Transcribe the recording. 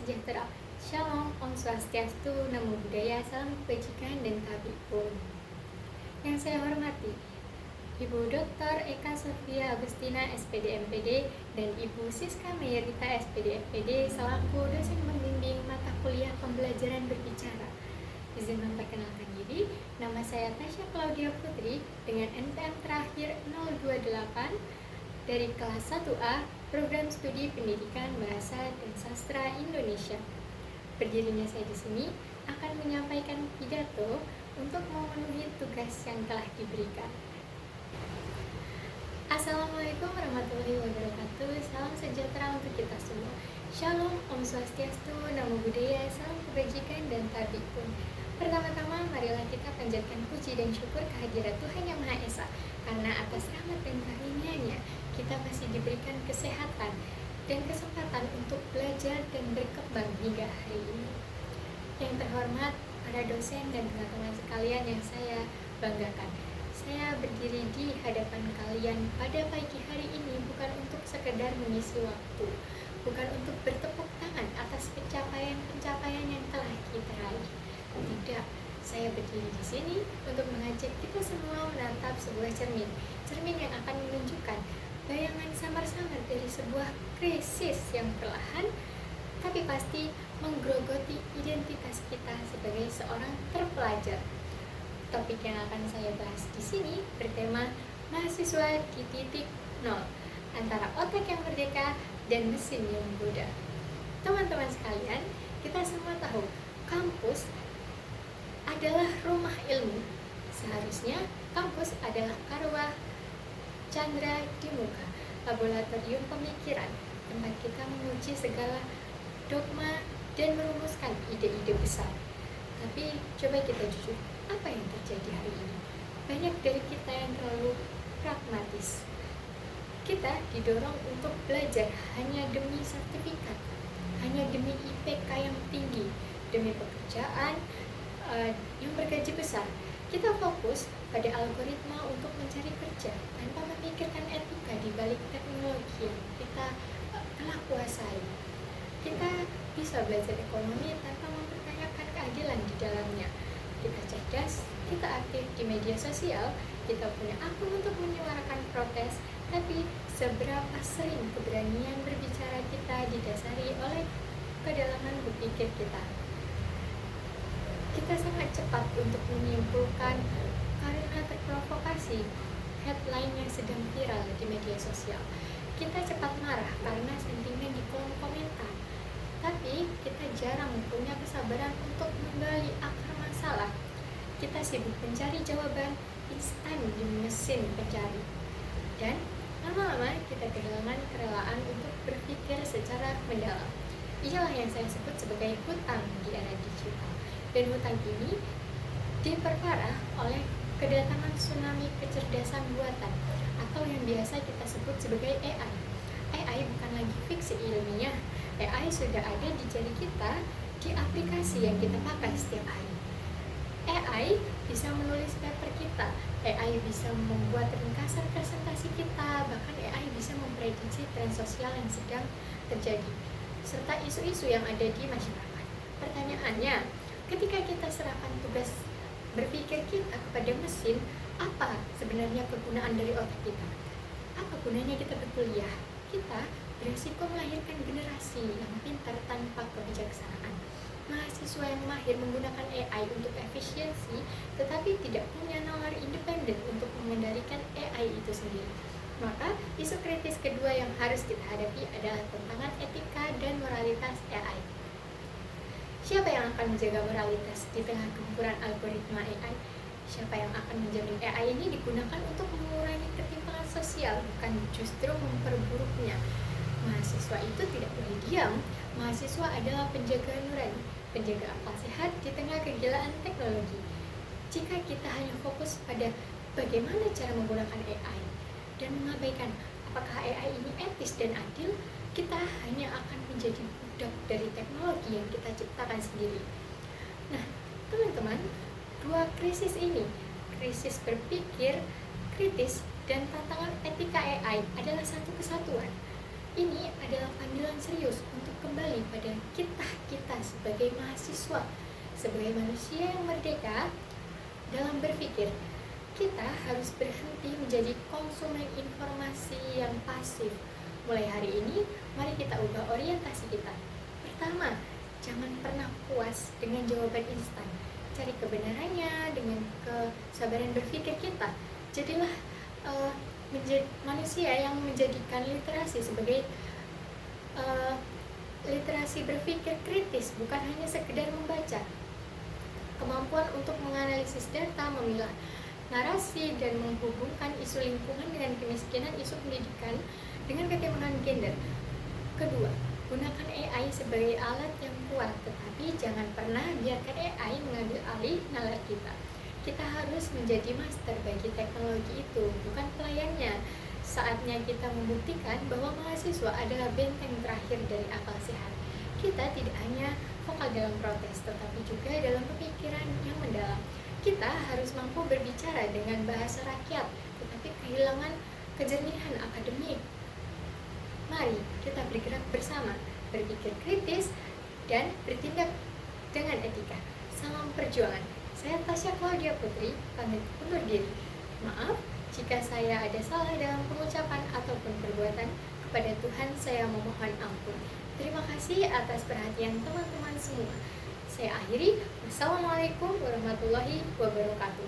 sejahtera. Shalom, Om Swastiastu, Namo Buddhaya, salam kebajikan dan tabipun. Yang saya hormati, Ibu Dr. Eka Sofia Agustina, SPD MPD, dan Ibu Siska Mayerita, SPD MPD, selaku dosen pembimbing mata kuliah pembelajaran berbicara. Izin memperkenalkan diri, nama saya Tasya Claudia Putri dengan NPM terakhir 028 dari kelas 1A, Program Studi Pendidikan Bahasa dan Sastra Indonesia. Berdirinya saya di sini akan menyampaikan pidato untuk memenuhi tugas yang telah diberikan. Assalamualaikum warahmatullahi wabarakatuh. Salam sejahtera untuk kita semua. Shalom, Om Swastiastu, Namo Buddhaya, salam kebajikan dan tabipun. Pertama-tama, marilah kita panjatkan puji dan syukur kehadirat Tuhan Yang Maha Esa, karena atas rahmat dan karunia-Nya kita masih diberikan kesehatan dan kesempatan untuk belajar dan berkembang hingga hari ini. Yang terhormat para dosen dan teman-teman sekalian yang saya banggakan, saya berdiri di hadapan kalian pada pagi hari ini bukan untuk sekedar mengisi waktu, bukan untuk bertepuk tangan atas pencapaian-pencapaian yang telah kita raih. Tidak, saya berdiri di sini untuk mengajak kita semua menatap sebuah cermin yang akan menunjukkan bayangan samar-samar dari sebuah krisis yang perlahan tapi pasti menggerogoti identitas kita sebagai seorang terpelajar. Topik yang akan saya bahas di sini bertema mahasiswa di titik nol, antara otak yang merdeka dan mesin yang menggoda. Teman-teman sekalian, kita semua tahu kampus adalah rumah ilmu. Seharusnya kampus adalah karwa candra di muka, laboratorium pemikiran, tempat kita menguji segala dogma dan merumuskan ide-ide besar. Tapi coba kita jujur, apa yang terjadi hari ini? Banyak dari kita yang terlalu pragmatis. Kita didorong untuk belajar hanya demi sertifikat, hanya demi IPK yang tinggi, demi pekerjaan yang bergaji besar. Kita fokus pada algoritma untuk mencari kerja tanpa memikirkan etika di balik teknologi yang kita telah kuasai. Kita bisa belajar ekonomi tanpa mempertanyakan keadilan di dalamnya. Kita cerdas, kita aktif di media sosial, kita punya akun untuk menyuarakan protes, tapi seberapa sering keberanian berbicara kita didasari oleh kedalaman berpikir kita. Kita sangat cepat untuk menyimpulkan karena terprovokasi headline yang sedang viral di media sosial. Kita cepat marah karena sentimen di kolom komentar. Tapi kita jarang punya kesabaran untuk menggali akar masalah. Kita sibuk mencari jawaban instan di mesin pencari. Dan lama-lama kita kehilangan kerelaan untuk berpikir secara mendalam. Inilah yang saya sebut sebagai hutang di era digital. Dan hutang ini diperparah oleh kedatangan tsunami kecerdasan buatan atau yang biasa kita sebut sebagai AI. AI bukan lagi fiksi ilmiah. AI sudah ada di jari kita, di aplikasi yang kita pakai setiap hari. AI bisa menulis paper kita, AI bisa membuat ringkasan presentasi kita, bahkan AI bisa memprediksi tren sosial yang sedang terjadi, serta isu-isu yang ada di masyarakat. Pertanyaannya, ketika kita serahkan tugas berpikir kita kepada mesin, apa sebenarnya kegunaan dari otak kita? Apa gunanya kita berkuliah? Kita berisiko melahirkan generasi yang pintar tanpa kebijaksanaan. Mahasiswa yang mahir menggunakan AI untuk efisiensi, tetapi tidak punya nalar independen untuk mengendalikan AI itu sendiri. Maka, isu kritis kedua yang harus kita hadapi adalah tantangan etika dan moralitas AI. Siapa yang akan menjaga moralitas di tengah gempuran algoritma AI? Siapa yang akan menjamin AI ini digunakan untuk mengurangi ketimpangan sosial, bukan justru memperburuknya? Mahasiswa itu tidak boleh diam. Mahasiswa adalah penjaga nurani, penjaga akal sehat di tengah kegilaan teknologi. Jika kita hanya fokus pada bagaimana cara menggunakan AI dan mengabaikan apakah AI ini etis dan adil, kita hanya akan menjadi budak dari teknologi yang kita ciptakan sendiri. Nah, teman-teman, dua krisis ini, krisis berpikir kritis dan tantangan etika AI adalah satu kesatuan. Ini adalah panggilan serius untuk kembali pada kita sebagai mahasiswa, sebagai manusia yang merdeka dalam berpikir. Kita harus berhenti menjadi konsumen informasi yang pasif. Mulai hari ini, mari kita ubah orientasi kita. Pertama, jangan pernah puas dengan jawaban instan. Cari kebenarannya dengan kesabaran berpikir kita. Jadilah manusia yang menjadikan literasi sebagai literasi berpikir kritis, bukan hanya sekedar membaca. Kemampuan untuk menganalisis data, memilah narasi, dan menghubungkan isu lingkungan dengan kemiskinan, isu pendidikan, dengan ketimpangan gender. Kedua, gunakan AI sebagai alat yang kuat, tetapi jangan pernah biarkan AI mengambil alih nalar kita. Kita harus menjadi master bagi teknologi itu, bukan pelayannya. Saatnya kita membuktikan bahwa mahasiswa adalah benteng terakhir dari akal sehat. Kita tidak hanya vokal dalam protes, tetapi juga dalam pemikiran yang mendalam. Kita harus mampu berbicara dengan bahasa rakyat, tetapi kehilangan kejernihan akademik. Mari kita bergerak bersama, berpikir kritis, dan bertindak dengan etika. Salam perjuangan. Saya Tasya Claudia Putri, pamit undur diri. Maaf jika saya ada salah dalam pengucapan ataupun perbuatan. Kepada Tuhan saya memohon ampun. Terima kasih atas perhatian teman-teman semua. Saya akhiri. Wassalamualaikum warahmatullahi wabarakatuh.